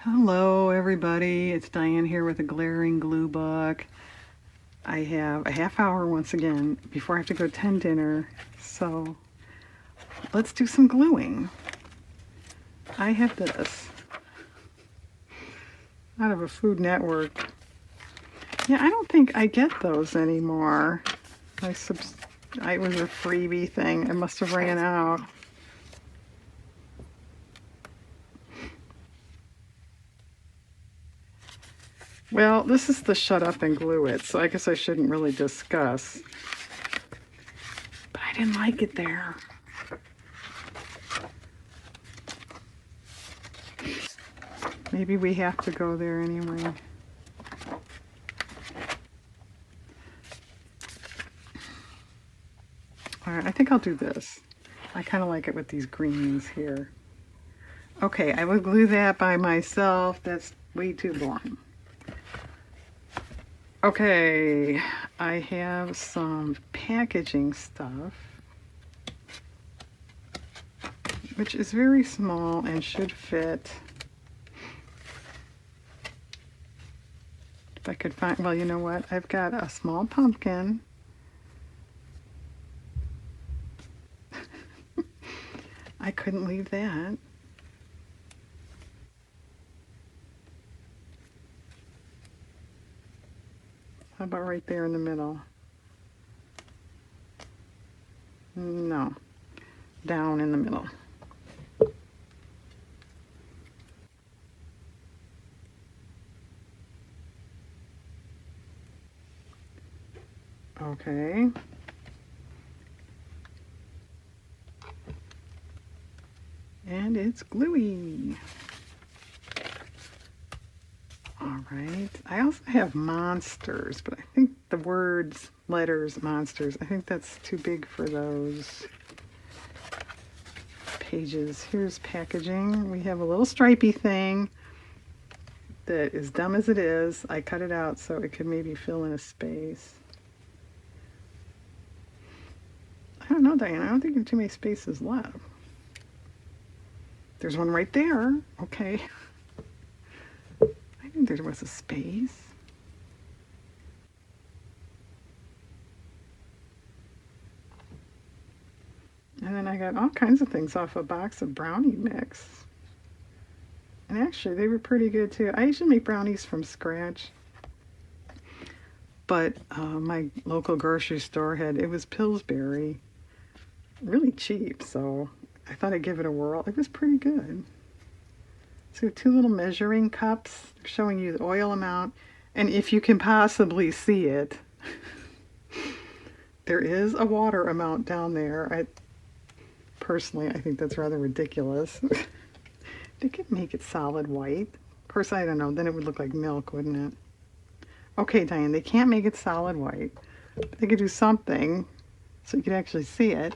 Hello, everybody. It's Diane here with a glaring glue bug. I have a half hour once again before I have to go tend dinner, so let's do some gluing. I have this out of a Food Network. Yeah, I don't think I get those anymore. It was a freebie thing. It must have ran out. Well, this is the shut up and glue it, so I guess I shouldn't really discuss. But I didn't like it there. Maybe we have to go there anyway. All right, I think I'll do this. I kind of like it with these greens here. Okay, I will glue that by myself. That's way too boring. Okay, I have some packaging stuff, which is very small and should fit. If I could find, well, you know what? I've got a small pumpkin. I couldn't leave that. How about right there in the middle? No, down in the middle. Okay. And it's gluey. All right. I also have monsters, but I think the words, letters, monsters, I think that's too big for those pages. Here's packaging. We have a little stripey thing that, as dumb as it is, I cut it out so it could maybe fill in a space. I don't know, Diane. I don't think there are too many spaces left. There's one right there. Okay. I think there was a space. And then I got all kinds of things off a box of brownie mix. And actually, they were pretty good too. I usually make brownies from scratch. But my local grocery store it was Pillsbury. Really cheap, so I thought I'd give it a whirl. It was pretty good. So two little measuring cups showing you the oil amount. And if you can possibly see it, there is a water amount down there. Personally, I think that's rather ridiculous. They could make it solid white. Of course, I don't know. Then it would look like milk, wouldn't it? Okay, Diane, they can't make it solid white. But they could do something so you could actually see it.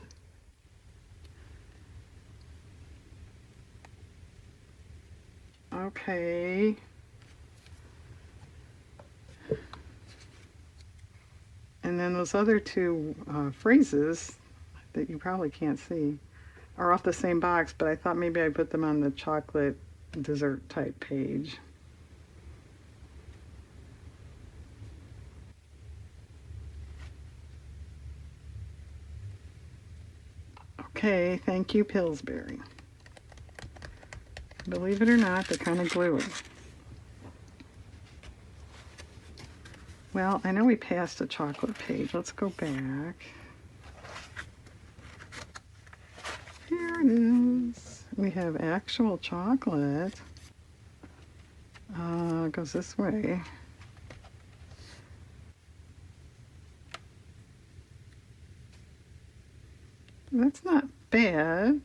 Okay. And then those other two phrases that you probably can't see are off the same box, but I thought maybe I'd put them on the chocolate dessert type page. Okay, thank you, Pillsbury. Believe it or not, they're kind of gluey. Well, I know we passed a chocolate page. Let's go back. Here it is. We have actual chocolate. It goes this way. That's not bad.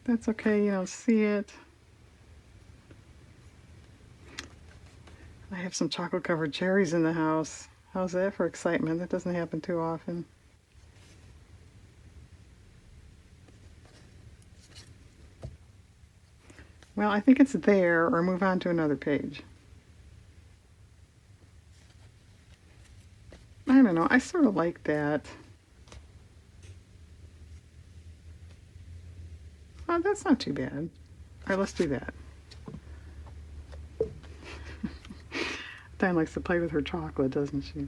That's okay, you don't see it. I have some chocolate covered cherries in the house. How's that for excitement? That doesn't happen too often. Well, I think it's there, or move on to another page. I don't know. I sort of like that. Oh, that's not too bad. right, let's do that. Diane likes to play with her chocolate, doesn't she?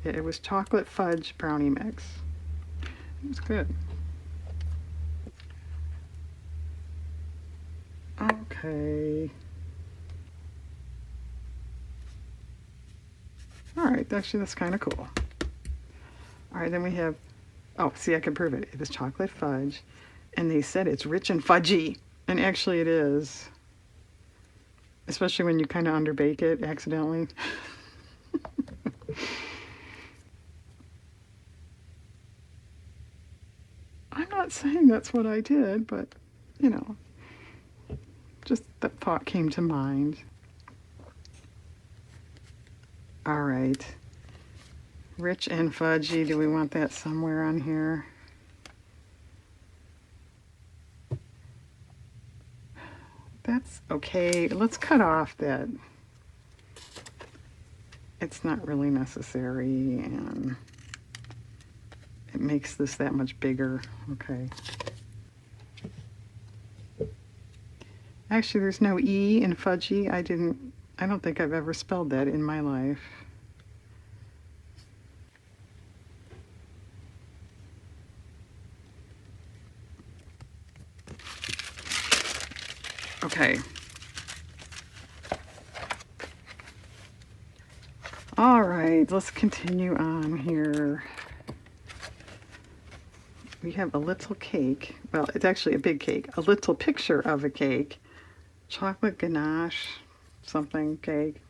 Yeah, it was chocolate fudge brownie mix. It was good. Okay. All right, actually, that's kind of cool. All right, then we have, oh, see, I can prove it. It was chocolate fudge, and they said it's rich and fudgy, and actually it is, especially when you kind of underbake it accidentally. I'm not saying that's what I did, but, you know, just that thought came to mind. All right. Rich and fudgy, do we want that somewhere on here? That's okay. Let's cut off that. It's not really necessary, and it makes this that much bigger. Okay. Actually, there's no E in fudgy. I don't think I've ever spelled that in my life. Okay. All right, let's continue on here. We have a little cake. Well, it's actually a big cake. A little picture of a cake. Chocolate ganache something cake.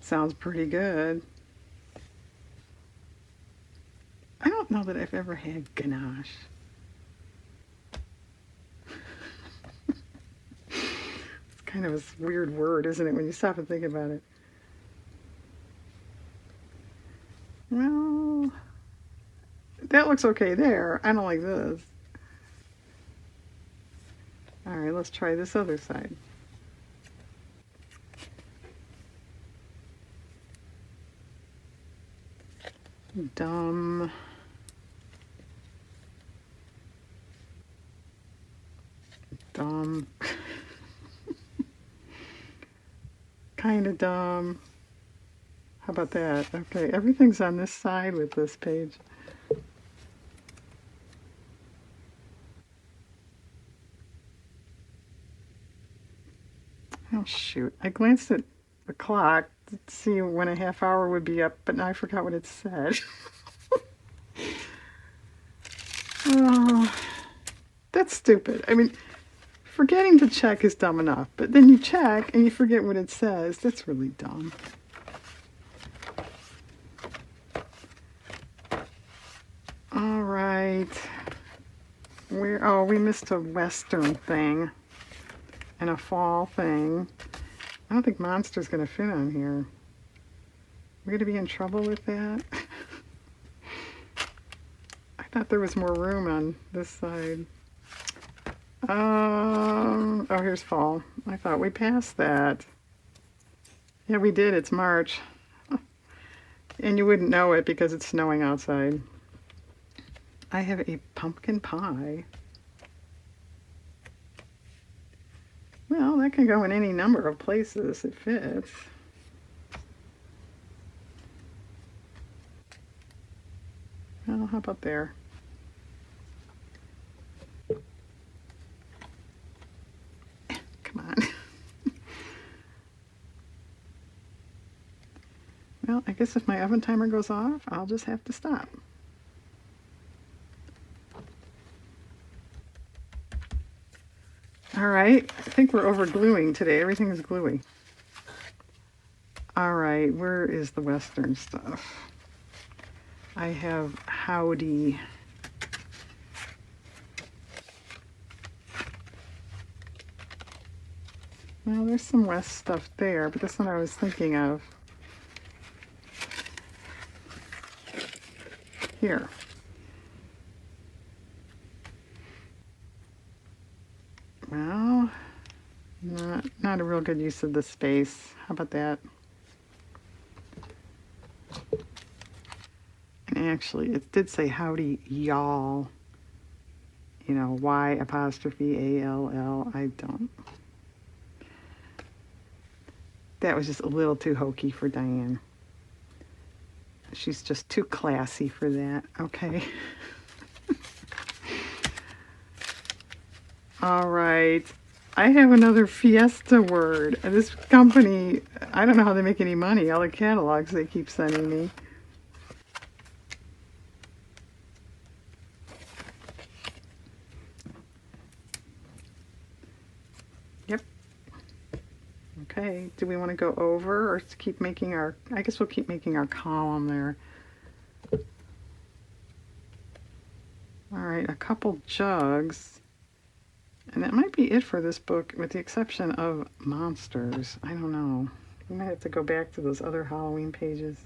Sounds pretty good. I don't know that I've ever had ganache. It's kind of a weird word, isn't it, when you stop and think about it? Well, that looks okay there. I don't like this. All right, let's try this other side. Dumb. Dumb. Kind of dumb. How about that? Okay, everything's on this side with this page. Oh, shoot. I glanced at the clock to see when a half hour would be up, but now I forgot what it said. Oh, that's stupid. I mean, forgetting to check is dumb enough, but then you check and you forget what it says. That's really dumb. All right. Oh, we missed a Western thing and a fall thing. I don't think Monster's going to fit on here. We're going to be in trouble with that. I thought there was more room on this side. Oh, here's fall. I thought we passed that. Yeah, we did. It's March. And you wouldn't know it because it's snowing outside. I have a pumpkin pie. Well, that can go in any number of places. It fits. Well, how about there? Come on. Well, I guess if my oven timer goes off, I'll just have to stop. All right, I think we're over gluing today. Everything is gluey. All right, where is the Western stuff? I have howdy. Well, there's some West stuff there, but that's what I was thinking of. Here. Well, not a real good use of the space. How about that? And actually, it did say howdy, y'all. you know, Y apostrophe ALL. I don't. That was just a little too hokey for Diane. She's just too classy for that. Okay. All right. I have another Fiesta word. This company, I don't know how they make any money. All the catalogs they keep sending me. Yep. Okay. Do we want to go over or keep making our, I guess we'll keep making our column there. All right. A couple jugs. And that might be it for this book, with the exception of monsters. I don't know. We might have to go back to those other Halloween pages.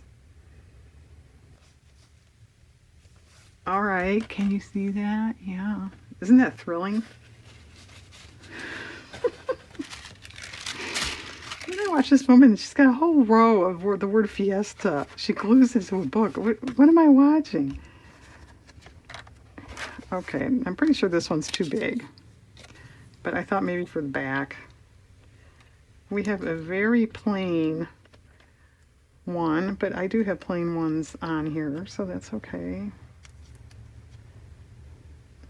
All right, can you see that? Yeah. Isn't that thrilling? When I watch this woman, she's got a whole row of the word fiesta. She glues it to a book. What am I watching? Okay, I'm pretty sure this one's too big. But I thought maybe for the back. We have a very plain one, but I do have plain ones on here, so that's okay.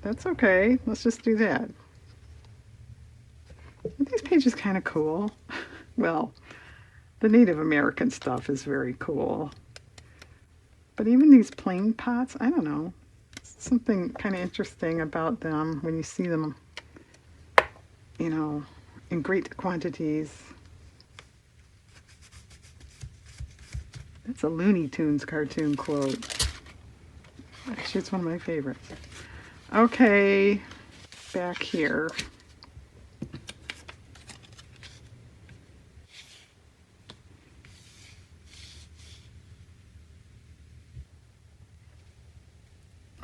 That's okay. Let's just do that. Aren't these pages kind of cool? Well, the Native American stuff is very cool. But even these plain pots, I don't know. Something kind of interesting about them when you see them, you know, in great quantities. That's a Looney Tunes cartoon quote. Actually, it's one of my favorites. Okay, back here.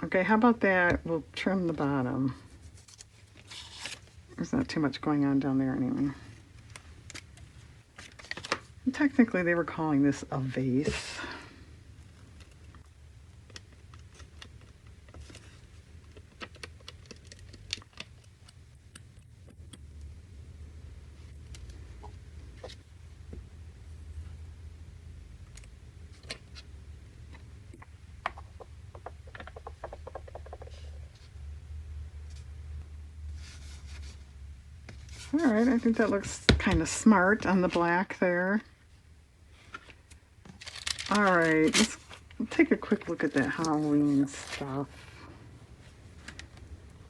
Okay, how about that? We'll trim the bottom. There's not too much going on down there anyway. And technically, they were calling this a vase. All right, I think that looks kind of smart on the black there. All right, let's take a quick look at that Halloween stuff.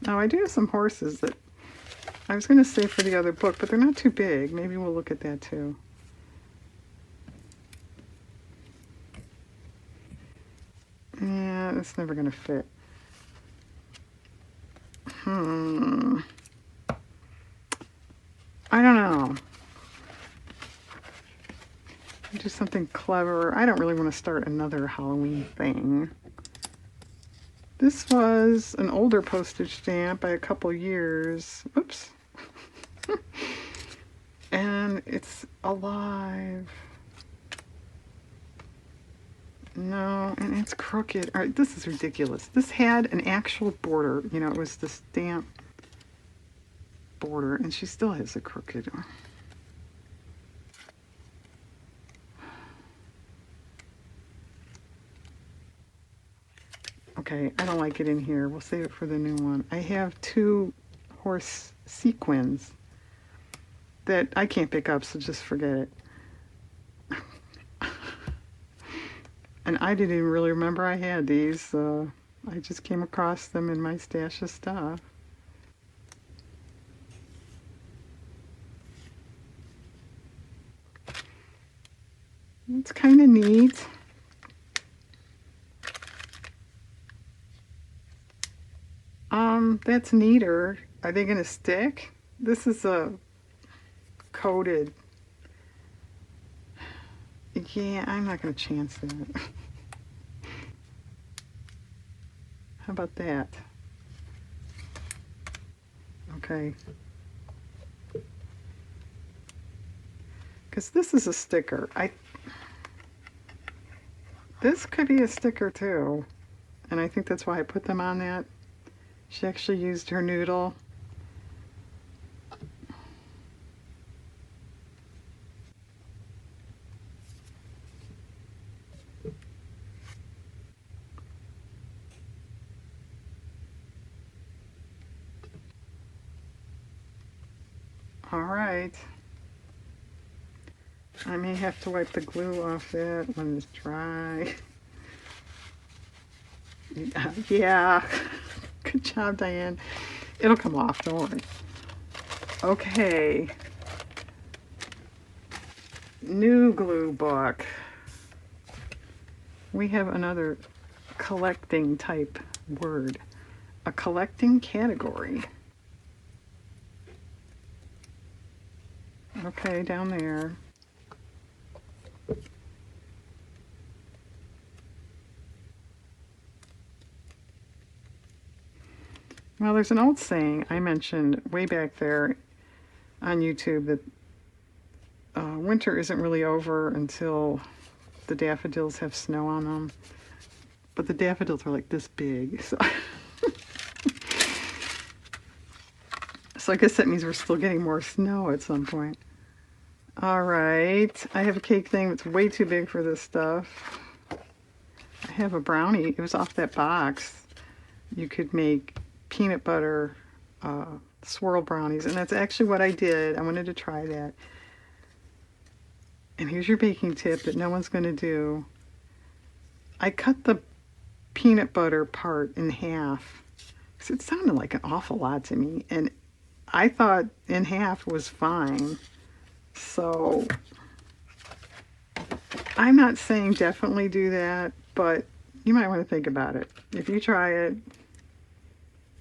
Now, I do have some horses that I was going to save for the other book, but they're not too big. Maybe we'll look at that too. Yeah, it's never going to fit. I don't know. Do something clever. I don't really want to start another Halloween thing. This was an older postage stamp by a couple years. Oops. And it's alive. No, and it's crooked. All right, this is ridiculous. This had an actual border. You know, it was the stamp border, and she still has a crooked. Okay, I don't like it in here. We'll save it for the new one. I have two horse sequins that I can't pick up, so just forget it. And I didn't even really remember I had these. I just came across them in my stash of stuff. It's kind of neat. That's neater. Are they gonna stick? This is a coated. Yeah, I'm not gonna chance that. How about that? Okay. Because this is a sticker. This could be a sticker too. And I think that's why I put them on that. She actually used her noodle. All right. I may have to wipe the glue off that when it's dry. Yeah. Good job, Diane. It'll come off, don't worry. Okay. New glue book. We have another collecting type word. A collecting category. Okay, down there. Well, there's an old saying I mentioned way back there on YouTube that winter isn't really over until the daffodils have snow on them. But the daffodils are like this big. So, so I guess that means we're still getting more snow at some point. All right. I have a cake thing that's way too big for this stuff. I have a brownie. It was off that box. You could make peanut butter swirl brownies. And that's actually what I did. I wanted to try that. And here's your baking tip that no one's going to do. I cut the peanut butter part in half because it sounded like an awful lot to me. And I thought in half was fine. So I'm not saying definitely do that, but you might want to think about it. If you try it,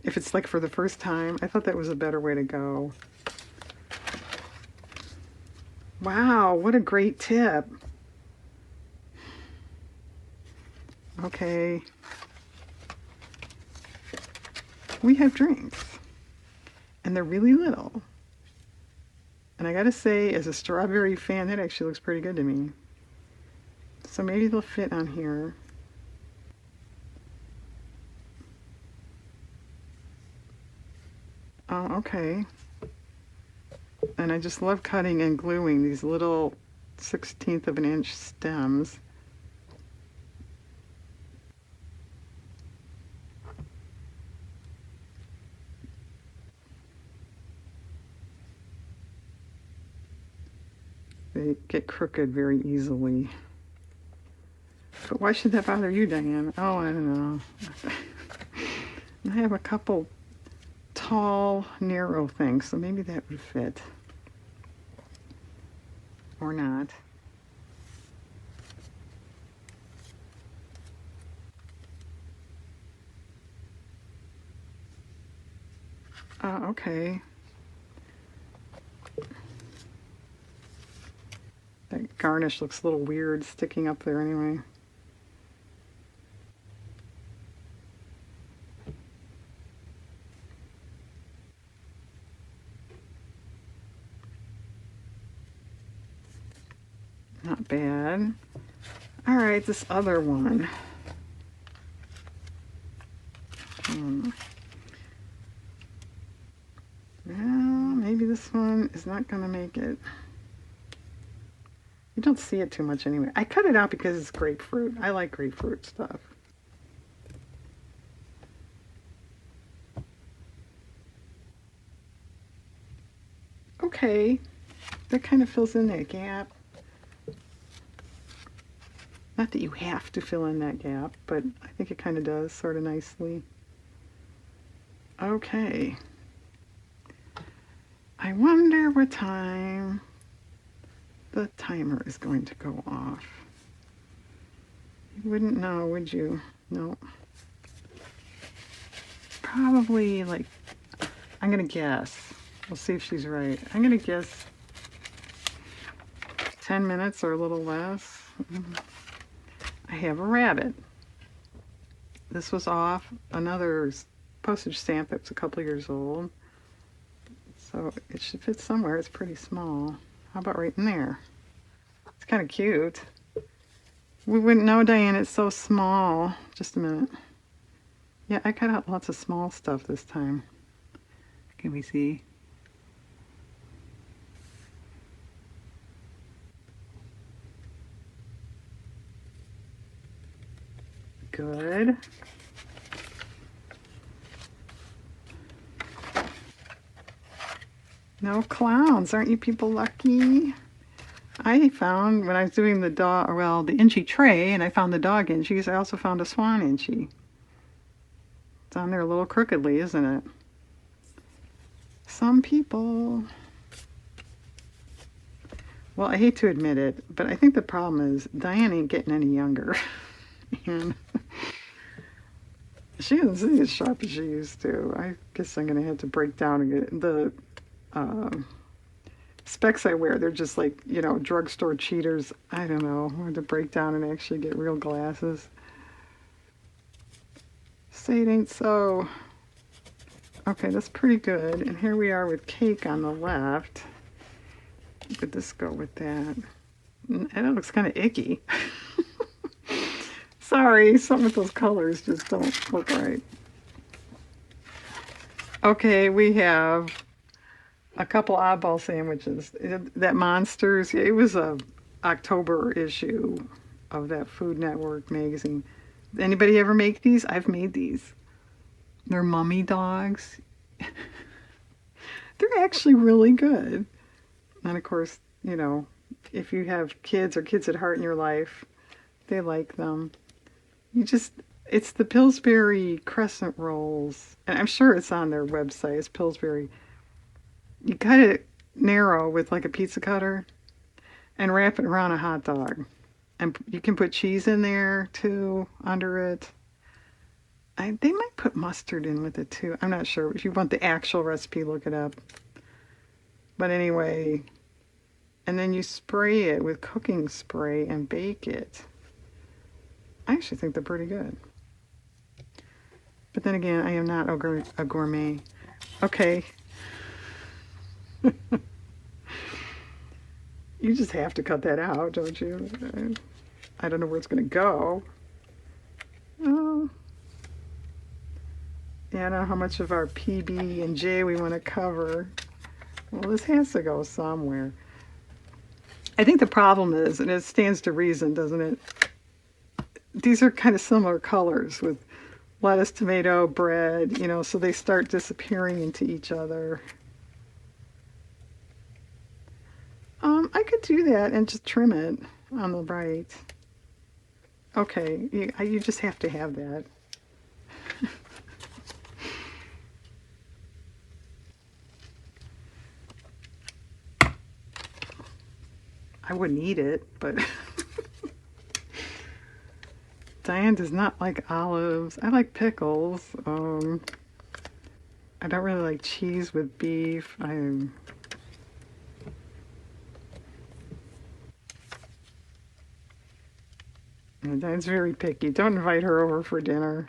if it's like for the first time, I thought that was a better way to go. Wow, what a great tip. Okay. We have drinks, and they're really little. And I gotta say, as a strawberry fan, that actually looks pretty good to me. So maybe they'll fit on here. Oh, okay. And I just love cutting and gluing these little 1/16 of an inch stems. They get crooked very easily. But why should that bother you, Diane? Oh, I don't know. I have a couple tall, narrow things, so maybe that would fit. Or not. Okay. That garnish looks a little weird sticking up there anyway. Not bad. All right, this other one. Well, maybe this one is not going to make it. You don't see it too much anyway. I cut it out because it's grapefruit. I like grapefruit stuff. Okay, that kind of fills in that gap. Not that you have to fill in that gap, but I think it kind of does sort of nicely. Okay. I wonder what time the timer is going to go off. You wouldn't know, would you? No. Probably like, I'm going to guess. We'll see if she's right. I'm going to guess 10 minutes or a little less. I have a rabbit. This was off another postage stamp that's a couple years old. So it should fit somewhere. It's pretty small. How about right in there? It's kind of cute. We wouldn't know, Diane. It's so small. Just a minute. Yeah, I cut out lots of small stuff this time. Can we see? Good. No clowns. Aren't you people lucky? I found when I was doing the dog, well, the Inchi tray, and I found the dog Inchies, I also found a swan Inchi. It's on there a little crookedly, isn't it? Some people. Well, I hate to admit it, but I think the problem is Diane ain't getting any younger. And she doesn't see as sharp as she used to. I guess I'm going to have to break down and get the uh, specs I wear. They're just like, drugstore cheaters. I don't know. I have to break down and actually get real glasses. Say it ain't so. Okay, that's pretty good. And here we are with cake on the left. Could this go with that? And it looks kind of icky. Sorry, some of those colors just don't look right. Okay, we have a couple oddball sandwiches. That Monsters, it was a October issue of that Food Network magazine. Anybody ever make these? I've made these. They're mummy dogs. They're actually really good. And of course, if you have kids or kids at heart in your life, they like them. It's the Pillsbury crescent rolls. And I'm sure it's on their website. It's Pillsbury. You cut it narrow with like a pizza cutter and wrap it around a hot dog. And you can put cheese in there too, under it. They might put mustard in with it too. I'm not sure. If you want the actual recipe, look it up. But anyway, and then you spray it with cooking spray and bake it. I actually think they're pretty good. But then again, I am not a gourmet. Okay. You just have to cut that out, don't you? I don't know where it's going to go. Oh. Yeah, I don't know how much of our PB and J we want to cover. Well, this has to go somewhere. I think the problem is, and it stands to reason, doesn't it? These are kind of similar colors with lettuce, tomato, bread, so they start disappearing into each other. I could do that and just trim it on the right. Okay, you just have to have that. I wouldn't eat it, but Diane does not like olives. I like pickles. I don't really like cheese with beef. Diane's very picky. Don't invite her over for dinner.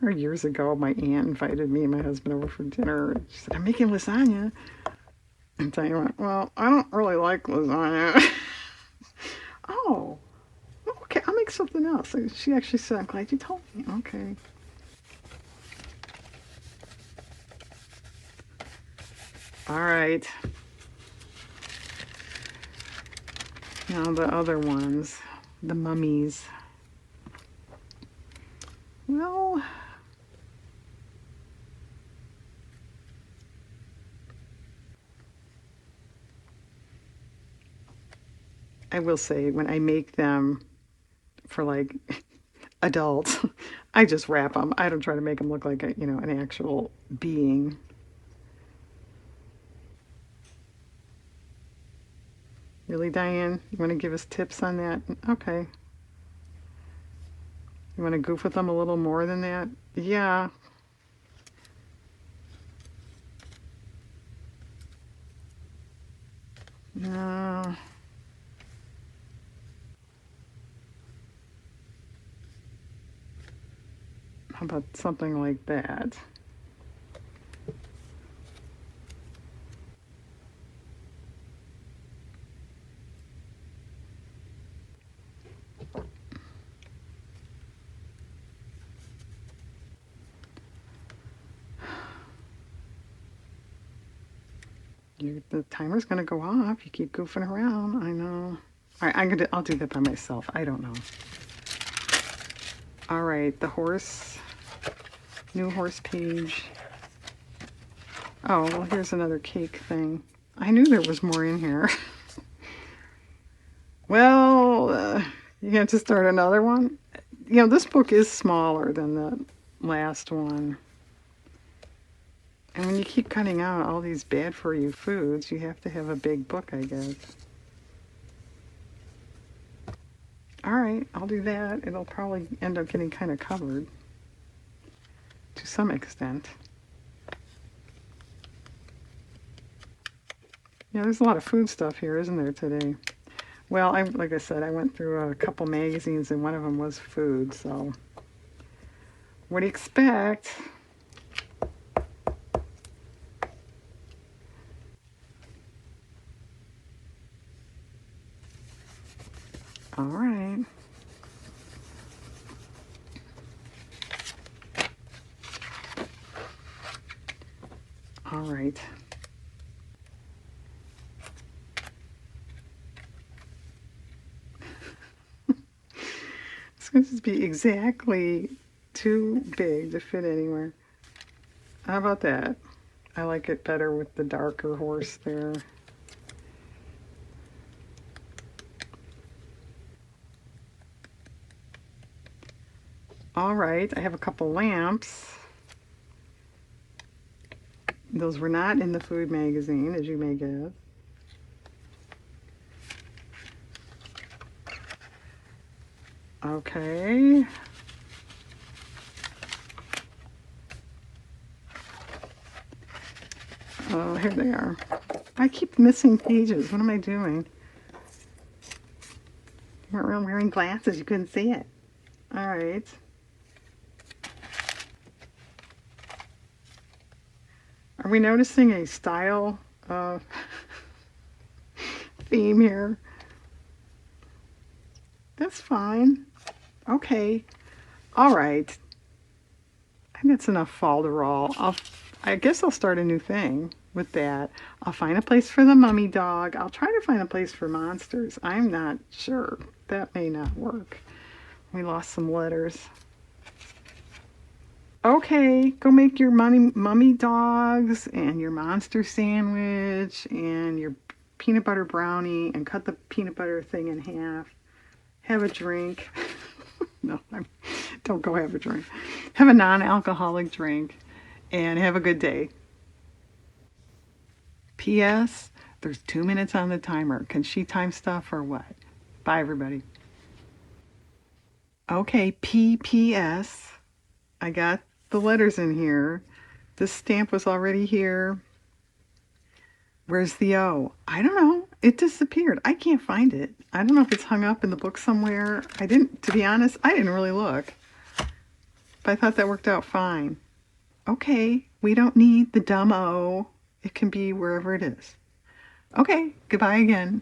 Or years ago, my aunt invited me and my husband over for dinner. She said, I'm making lasagna. And Diane went, well, I don't really like lasagna. Oh, okay, I'll make something else. So she actually said, I'm glad you told me. Okay. All right. Now the other ones, the mummies. Well, I will say when I make them for like adults, I just wrap them. I don't try to make them look like an actual being. Really, Diane? You want to give us tips on that? Okay. You want to goof with them a little more than that? Yeah. No. How about something like that? The timer's gonna go off. You keep goofing around. I know. All right, I'll do that by myself. I don't know. All right, the horse, new horse page. Oh, well, here's another cake thing. I knew there was more in here. Well, you have to start another one. You know, this book is smaller than the last one. And when you keep cutting out all these bad for you foods, you have to have a big book, I guess. All right, I'll do that. It'll probably end up getting kind of covered to some extent. Yeah, there's a lot of food stuff here, isn't there, today? Well, like I said, I went through a couple magazines and one of them was food, so what do you expect? All right. All right. It's going to be exactly too big to fit anywhere. How about that? I like it better with the darker horse there. All right, I have a couple lamps. Those were not in the food magazine, as you may guess. Okay. Oh, here they are. I keep missing pages. What am I doing? You weren't wearing glasses. You couldn't see it. All right. Are we noticing a style theme here? That's fine. Okay. All right. I think that's enough falderall. I guess I'll start a new thing with that. I'll find a place for the mummy dog. I'll try to find a place for monsters. I'm not sure. That may not work. We lost some letters. Okay, go make your mummy dogs and your monster sandwich and your peanut butter brownie and cut the peanut butter thing in half. Have a drink. No, don't go have a drink. Have a non-alcoholic drink and have a good day. P.S. There's 2 minutes on the timer. Can she time stuff or what? Bye, everybody. Okay, P.P.S. I got the letters in here. This stamp was already here. Where's the O? I don't know. It disappeared. I can't find it. I don't know if it's hung up in the book somewhere. To be honest, I didn't really look. But I thought that worked out fine. Okay, we don't need the dumb O. It can be wherever it is. Okay, goodbye again.